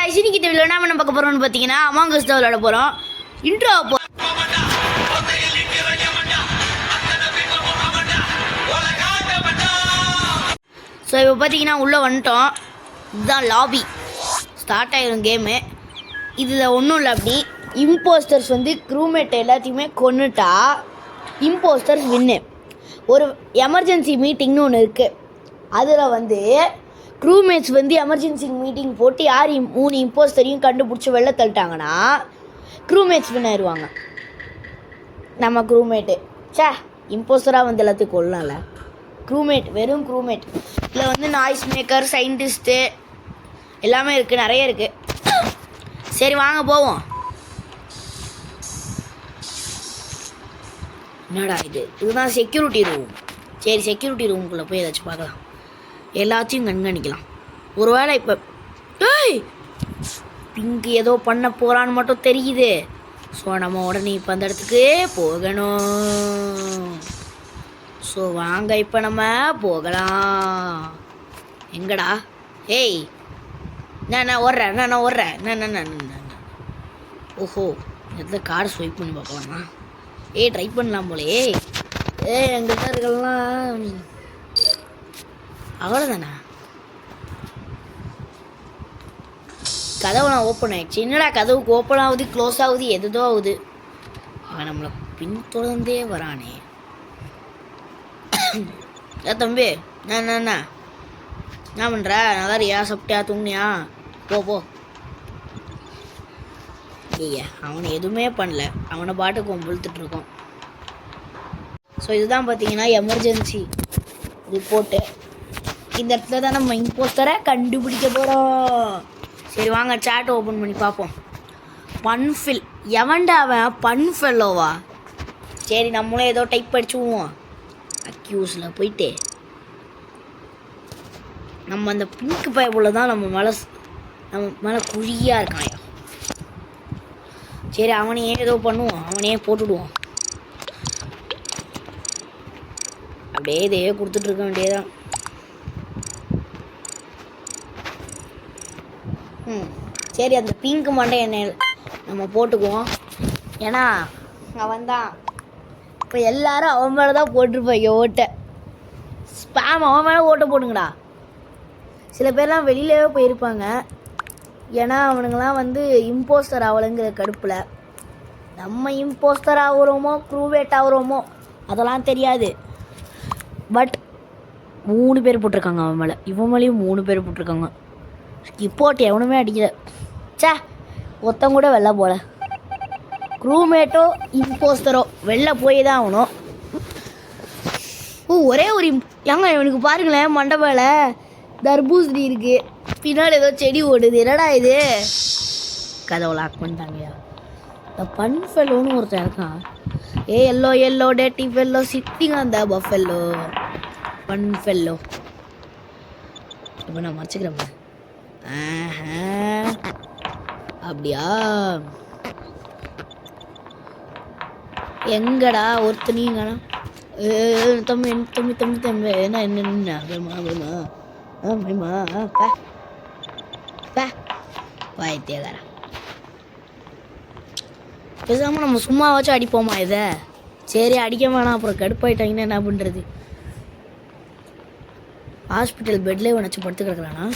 guys, இன்னைக்கு இந்த வீடியோல நாம என்ன பார்க்க போறோம்னு பாத்தீங்கன்னா Among Us தான் விளையாட போறோம். இன்ட்ரோ ஸோ இப்போ பார்த்தீங்கன்னா உள்ளே வந்துட்டோம். இதுதான் லாபி. ஸ்டார்ட் ஆகிடும் கேமு. இதில் ஒன்றும் இல்லை, அப்படி இம்போஸ்டர்ஸ் வந்து க்ரூமேட் எல்லாத்தையுமே கொன்னுட்டா இம்போஸ்டர்ஸ் வின்னு. ஒரு எமர்ஜென்சி மீட்டிங்னு ஒன்று இருக்குது. அதில் வந்து க்ரூமேட்ஸ் வந்து எமர்ஜென்சி மீட்டிங் போட்டு யார் 3 இம்போஸ்டரையும் கண்டுபிடிச்சி வெளில தள்ளிட்டாங்கன்னா க்ரூமேட்ஸ் வின் ஆயிடுவாங்க. நம்ம க்ரூமேட்டு இம்போஸ்டராக வந்து எல்லாத்தையும் கொள்ளலாம்ல. க்ரூமேட், வெறும் க்ரூமேட். இதில் வந்து நாய்ஸ் மேக்கர், சயின்டிஸ்ட்டு எல்லாமே இருக்குது, நிறைய இருக்குது. சரி வாங்க போவோம். என்னடா இதுதான் செக்யூரிட்டி ரூம். சரி, செக்யூரிட்டி ரூமுக்குள்ளே போய் ஏதாச்சும் பார்க்கலாம், எல்லாத்தையும் கண்காணிக்கலாம். ஒருவேளை இப்போ பிங்க் ஏதோ பண்ண போகிறான்னு மட்டும் தெரியுது. ஸோ நம்ம உடனே இப்போ அந்த இடத்துக்கு போகணும். ஸோ வாங்க இப்போ நம்ம போகலாம். எங்கடா? ஏய் நான் ஓடுறேன், நான் ஓடுறேன். ஓஹோ, எந்த கார்டு ஸ்வைப் பண்ணி பார்க்கலாமா? ட்ரை பண்ணலாம் போலே. எங்கிட்ட இருக்கலாம். அவ்வளோதானே, கதவுலாம் ஓப்பன் ஆகிடுச்சு. என்னடா கதவுக்கு ஓப்பன் ஆகுது, க்ளோஸ் ஆகுது, எதுதோ ஆகுது. அவன் நம்மளை பின்தொடர்ந்தே வரானே. தம்பி, என்ன பண்ணுற? நல்லா இருக்கியா? சாப்பிட்டியா? தூங்கினியா? போ. ஐயா, அவனை எதுவுமே பண்ணல, அவனை பாட்டுக்கு ஒம்புழுத்துட்ருக்கோம். ஸோ இதுதான் பார்த்தீங்கன்னா எமர்ஜென்சி ரிப்போர்ட்டு. இந்த இடத்துல தான் நம்ம இம்போஸ்டரை கண்டுபிடிக்க போகிறோம். சரி வாங்க சேட்டை ஓப்பன் பண்ணி பார்ப்போம். பன்ஃபில், எவன்டா அவன்? பன்ஃபெல்லோவா? சரி நம்மளும் ஏதோ டைப் அடிச்சுவோம். அக்யூஸில் போயிட்டு நம்ம அந்த பிங்க் பைப்புல தான் நம்ம மேலே குழியாக இருக்கான். சரி அவனையே ஏதோ பண்ணுவோம், அவனையே போட்டுடுவோம். அப்படியே இதையே கொடுத்துட்ருக்க வேண்டியதான். சரி அந்த பிங்க் மண்டை என்ன நம்ம போட்டுக்குவோம். ஏன்னா அவன் தான் இப்போ எல்லாரும் அவன் மேலே தான் போட்டிருப்பாங்க ஓட்டை. ஸ்பேம் அவன் மேலே ஓட்டை போடுங்கடா. சில பேர்லாம் வெளியிலவே போயிருப்பாங்க. ஏன்னா அவனுங்களாம் வந்து இம்போஸ்டர் ஆகலைங்கிற கடுப்பில். நம்ம இம்போஸ்டர் ஆகுறோமோ க்ரூவேட் ஆகுறோமோ அதெல்லாம் தெரியாது. பட் 3 பேர் போட்டிருக்காங்க அவன் மேலே. இவன் மேலேயும் 3 பேர் போட்டிருக்காங்க. ரிப்போர்ட் எவனுமே அடிக்கல. ஒருத்தன் கூட வெளில போல. க்ரூமேட்டோ இம்போஸ்டரோ வெளில போய் தான் ஆகணும். ஒரே ஒரு ஏங்க இவனுக்கு பாருங்களேன், மண்டபேல தர்பூசணி இருக்குது, பின்னாடி ஏதோ செடி ஓடுது. என்னடா இது? கதவை லாக் பண்ணிட்டாங்கயா. இந்த பன்ஃபெல்லோன்னு ஒருத்தன் இருக்கான். எல்லோ டேட்டி ஃபெல்லோ சிட்டிங் அந்த பஃபெல்லோ பன்ஃபெல்லோ. இப்போ நான் மறைச்சிக்கிறேன். அப்படியா? எங்கடா ஒருத்தனையும் காணோம். தம்பி என்ன வாய்த்தேகாரா. பேசாம நம்ம சும்மா வச்சு அடிப்போமா இதை? சரி அடிக்க வேணாம், அப்புறம் கடுப்பாயிட்டாங்கன்னா என்ன பண்ணுறது? ஹாஸ்பிட்டல் பெட்லேயே வச்சு படுத்து கிடக்குறானா?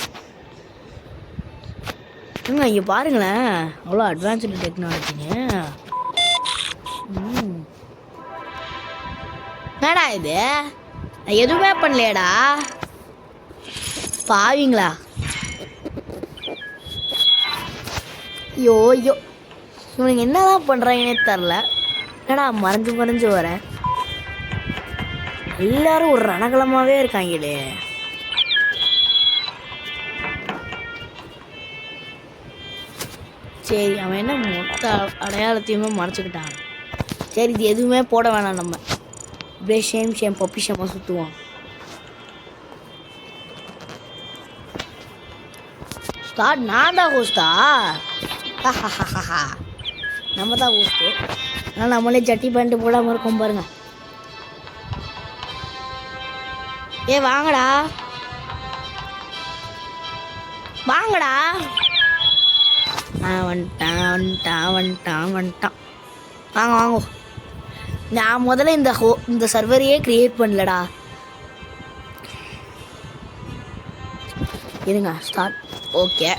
இங்கே பாருங்களேன், அவ்வளோ அட்வான்ஸ்டு டெக்னாலஜிங்க. என்னடா இது? நான் எதுவுமே பண்ணலையடா. பாவீங்களா? ஐயோ இவனுங்க என்னதான் பண்ணுறாங்கன்னே தெரில. என்னடா மறைஞ்சு வர எல்லாரும் ஒரு ரணகலமாகவே இருக்காங்களே. சரி அவன் என்ன மொத்த அடையாளத்தையுமே மறைச்சிக்கிட்டான். சரி இது எதுவுமே போட வேணாம், நம்ம இப்படியே ஷேம் பப்பி ஷேமாக சுற்றுவோம். ஸ்டார்ட். நான் தான் ஹோஸ்டா? நம்ம தான் ஹோஸ்ட்டு. ஆனால் நம்மளே ஜட்டி பேண்ட்டு போடாமல் இருக்கோம் பாருங்க. வாங்கடா வந்துட்டான் வந்துட்டான் வந்துட்டான் வந்துட்டான். வாங்க வாங்க. நான் முதல்ல இந்த சர்வரையே க்ரியேட் பண்ணலடா. இருங்க ஸ்டார்ட். ஓகே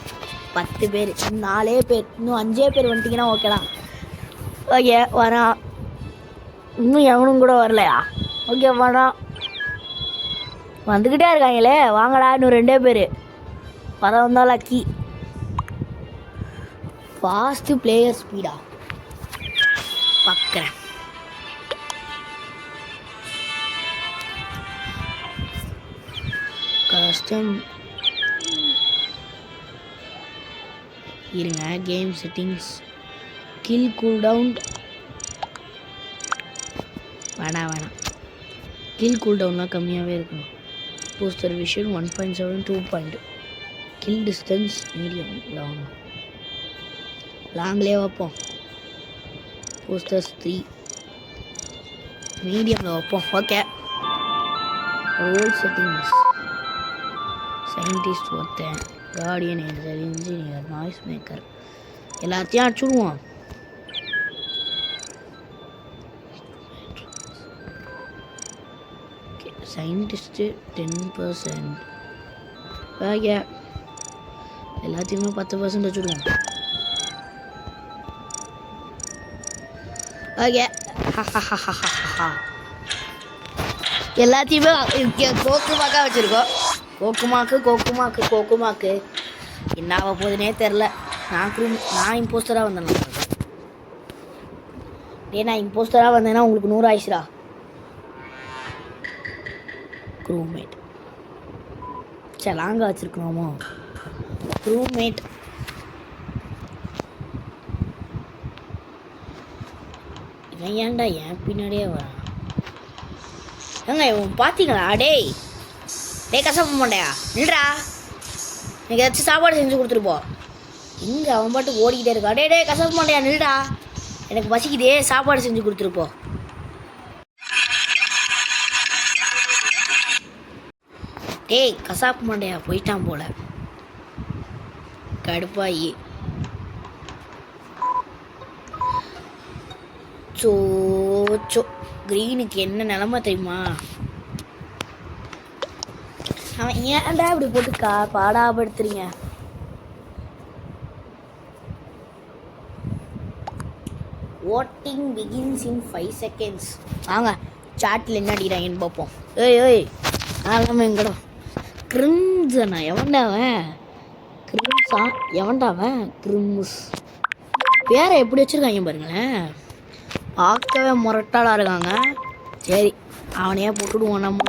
10 பேர், 4 பேர், இன்னும் 5 பேர் வந்துட்டிங்கன்னா ஓகேடா. ஓகே வரான். இன்னும் எவனும் கூட வரலையா? ஓகே வரான். வந்துக்கிட்டே இருக்காங்களே. வாங்கடா இன்னும் 2 பேர் வர வந்தால் லக்கி. ஃபாஸ்ட்டு பிளேயர் ஸ்பீடா பார்க்குறேன். கஸ்டம் இருங்க. Game settings kill cool down வேணாம். கில் கூல் டவுன்லாம் கம்மியாகவே இருக்கணும். Poster vision 1.7 2. Kill distance medium லாங்லேயே வைப்போம். போஸ்டர்ஸ் 3 மீடியமில் வைப்போம். ஓகே. ரோல் செட்டிங்ஸ் சயின்டிஸ்ட் ஒருத்தன், guardian angel, engineer, noise maker எல்லாத்தையும் அடிச்சுடுவோம். சயின்டிஸ்ட்டு 10%. ஓகே எல்லாத்தையுமே 10% வச்சுடுவோம். ஓகே எல்லாத்தையுமே கோக்குமாக்கா வச்சுருக்கோம். கோக்குமாக்கு என்ன ஆக போகுதுன்னே தெரில. நான் இம்போஸ்டராக வந்தேன். நான் இம்போஸ்டராக வந்தேன்னா உங்களுக்கு 100 ஆயிடுச்சுடா. க்ரூமேட் சரி லாங்காக வச்சுருக்கணுமோ. க்ரூமேட் இவன் ஏன்டா என் பின்னாடியே வரான்? ஏங்க இவன் பார்த்தீங்களா? டேய் கசப்ப மாட்டேயா நில்றா. எனக்கு ஏதாச்சும் சாப்பாடு செஞ்சு கொடுத்துருப்போ. இங்கே அவன் பாட்டு ஓடிக்கிட்டே இருக்கா. டே கசப்ப மாட்டேயா நில்றா. எனக்கு பசிக்குதே, சாப்பாடு செஞ்சு கொடுத்துருப்போ. டேய் கசாப்பு மாண்டையா போயிட்டான் போல. கடுப்பாயி சோ கிரீனுக்கு என்ன நிலமை தெரியுமா? அவன் ஏன்டா இப்படி போட்டு பாடாப்படுத்துறீங்க? Voting begins in 5 seconds. வாங்க சாட்டில் என்ன அடிக்கிறாங்கன்னு பார்ப்போம். ஏய் ஆகாம எங்கடா கிரிம்ஸனா? எவன்டாவன் கிரிம்ஸா? எவன்டாவன் கிரிம்ஸ்? பேரை எப்படி வச்சுருக்காங்க பாருங்களேன். பார்க்கவே முரட்டாளாக இருக்காங்க. சரி அவனையே போட்டுடுவோம் நம்ம.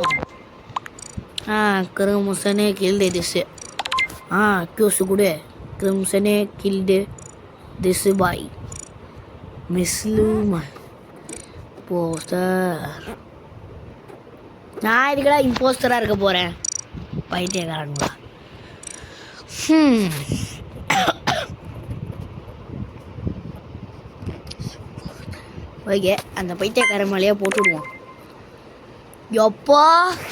கிரிம்சனே கில்டு திஸ்ஸு. கியூஸு கொடு. கிரிம்சனே கில்டு திஸ்ஸு பாய் மிஸ்லூமா போஸ்டர். நான் இதுக்கெல்லாம் இம்போஸ்டராக இருக்க போகிறேன். பைத்தியக்காரங்களா. ஓகே அந்த பைத்தியக்காரன் மேலேயே போட்டுவிடுவோம். எப்பா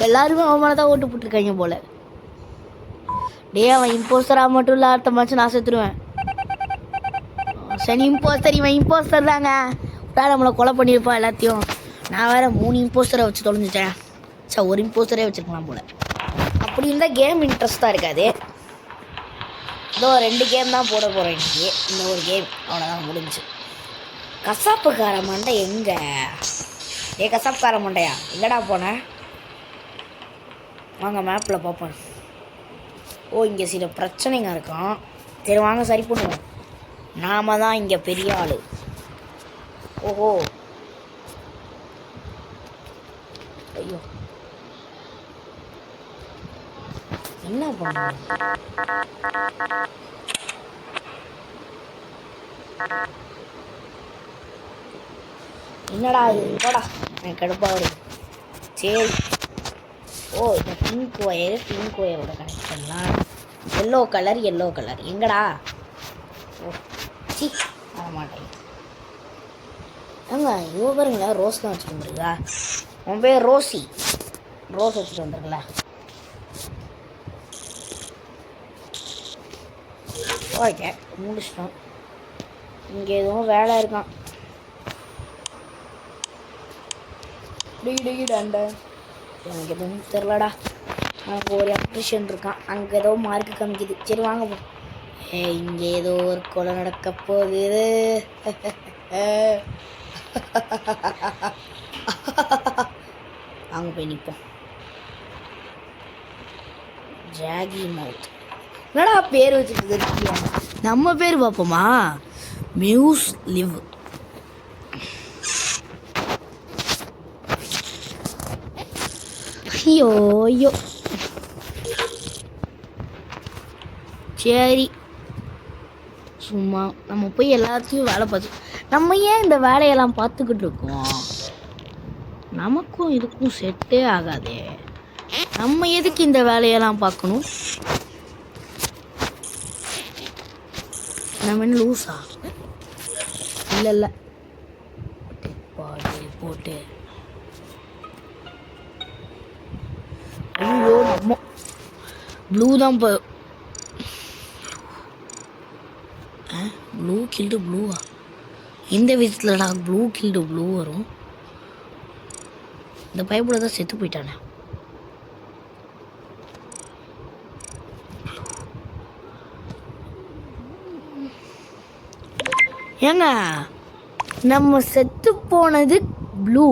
எல்லாருமே அவன் மேலே தான் ஓட்டு போட்டிருக்காங்க போல. அவன் இம்போஸ்டராக மட்டும் இல்லை, அடுத்த மாதம் நான் செத்துருவேன். சரி இவன் இம்போஸ்டர் தாங்க. நம்மளை கொலை பண்ணியிருப்பான் எல்லாத்தையும். நான் வேறு 3 இம்போஸ்டரை வச்சு தொலைஞ்சிட்டேன். ஒரு இம்போஸ்டரே வச்சுருக்கலாம் போல். அப்படி இருந்தால் கேம் இன்ட்ரெஸ்ட்டாக இருக்காது. இதோ 2 கேம் தான் போட போகிறேன் இன்றைக்கி. இந்த ஒரு கேம் அவ்வளோதான் முடிஞ்சு. கசாப்புக்கார மண்டை எங்கே? கசாப்புக்கார மண்டையா எங்கடா போனேன்? வாங்க மேப்பில் பார்ப்போம். இங்கே சில பிரச்சனைங்க இருக்கும். சரி வாங்க சரி பண்ணுவோம். நாம தான் இங்கே பெரிய ஆள். ஓஹோ ஐயோ என்ன பண்ண? என்னடா இது? போடா எனக்கு கடுப்பாக வருது. சரி இந்த பிங்க் ஒயரோட கனெக்ட் பண்ணலாம். எல்லோ கலர் எங்கடா? வர மாட்டேன். இவ பாருங்களேன் ரோஸ் தான் வச்சுட்டு வந்துருக்கா. உன் பேர் ரோஸ் வச்சுட்டு வந்துருக்கல. ஓகே முடிச்சிட்டோம். இங்கே எதுவும் வேலை இருக்கான். எனக்கு எதுவும் தெரிலடா. அங்கே ஒரு எலக்ட்ரிஷியன் இருக்கான். அங்கே ஏதோ மார்க்கு காமிக்குது. சரி வாங்க போ. இங்கே ஏதோ ஒரு கொலை நடக்க போகுது. அங்கே போய் நிற்போம். ஜாகி மவுத் என்னடா பேர் வச்சுட்டு இருக்கியா? நம்ம பேர் பார்ப்போமா? Muse live. ஐயோ ஐயோ. சரி சும்மா நம்ம போய் எல்லாத்தையும் வேலை பார்த்து நம்ம ஏன் இந்த வேலையெல்லாம் பார்த்துக்கிட்டு இருக்கோம்? நமக்கும் இதுக்கும் செட்டே ஆகாதே. நம்ம எதுக்கு இந்த வேலையெல்லாம் பார்க்கணும்? நம்ம என்ன லூஸா? இல்லை இல்லை போட்டு ஐயோ நம்ம ப்ளூ தான் இப்போ. ப்ளூ கில்டு ப்ளூவா? இந்த விதத்துலடா ப்ளூ கில்டு ப்ளூ வரும்? இந்த பைப்பில் தான் செத்து போயிட்டானே. ஏங்க நம்ம செத்து போனது ப்ளூ,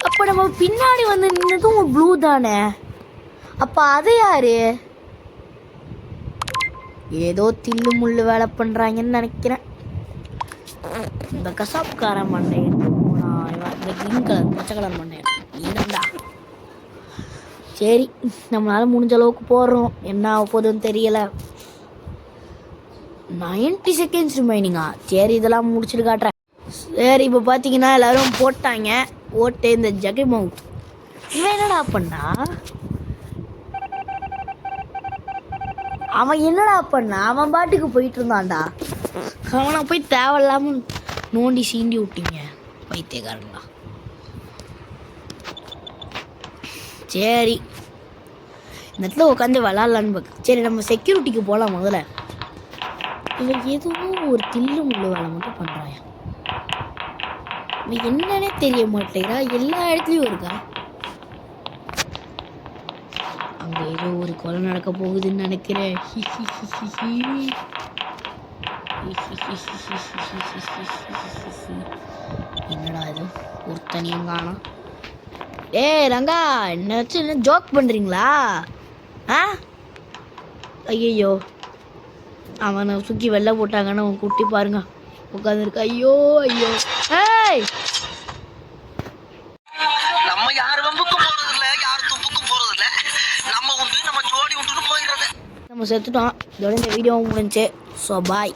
அப்போ நம்ம பின்னாடி வந்து நின்னதும் ப்ளூ தானே. அப்போ அது யாரு? ஏதோ தில்லு முள்ளு வேலை பண்ணுறாங்கன்னு நினைக்கிறேன். இந்த கசாப்கார மண்டை போனா இந்த கிரீன் கலர் பச்சை கலர் மண்டை இருந்தா சரி. நம்மளால முடிஞ்ச அளவுக்கு போடுறோம். என்ன ஆக போகுதுன்னு தெரியலை. 90 செகண்ட்ஸ் ரிமைனிங்கா? சரி இதெல்லாம் முடிச்சுட்டு காட்டுறேன். சரி இப்போ பார்த்தீங்கன்னா எல்லோரும் போட்டாங்க ஓட்டு. இந்த ஜகி மவுத் இவன் என்னடா பண்ணா? அவன் என்னடா பண்ணா? அவன் பாட்டுக்கு போயிட்டு இருந்தான்டா. அவனை போய் தேவையில்லாமல் நோண்டி சீண்டி விட்டீங்க பைத்தியக்காரங்களா. சரி இந்த இடத்துல உட்காந்து விளாட்லான்னு பார்க்க. சரி நம்ம செக்யூரிட்டிக்கு போகலாம். முதல்ல இவன் எதுவும் ஒரு தில்லு முள்ளு வேலை மட்டும் பண்ணுறான். இவன் என்னன்னே தெரிய மாட்டேங்கிறா. எல்லா இடத்துலையும் இருக்கா. அங்கே ஏதோ ஒரு கொலை நடக்க போகுதுன்னு நினைக்கிறேன். என்னடா இது ஒரு தனியும் காணோம். ரங்கா என்ன வச்சு என்ன ஜோக் பண்ணுறீங்களா? ஐயோ அவனை தூக்கி வெளில போட்டாங்கன்னு அவன் குட்டி பாருங்க உட்காந்துருக்கு. ஐயோ ஐயோ. நம்ம யார் வம்புக்கும் போறது இல்ல, யார் தும்புக்கும் போறது இல்ல. நம்ம உண்டு நம்ம ஜோடி உண்டு போயிடுறது. நம்ம செத்துட்டோம். இதோட இந்த வீடியோ முடிஞ்சு. So bye.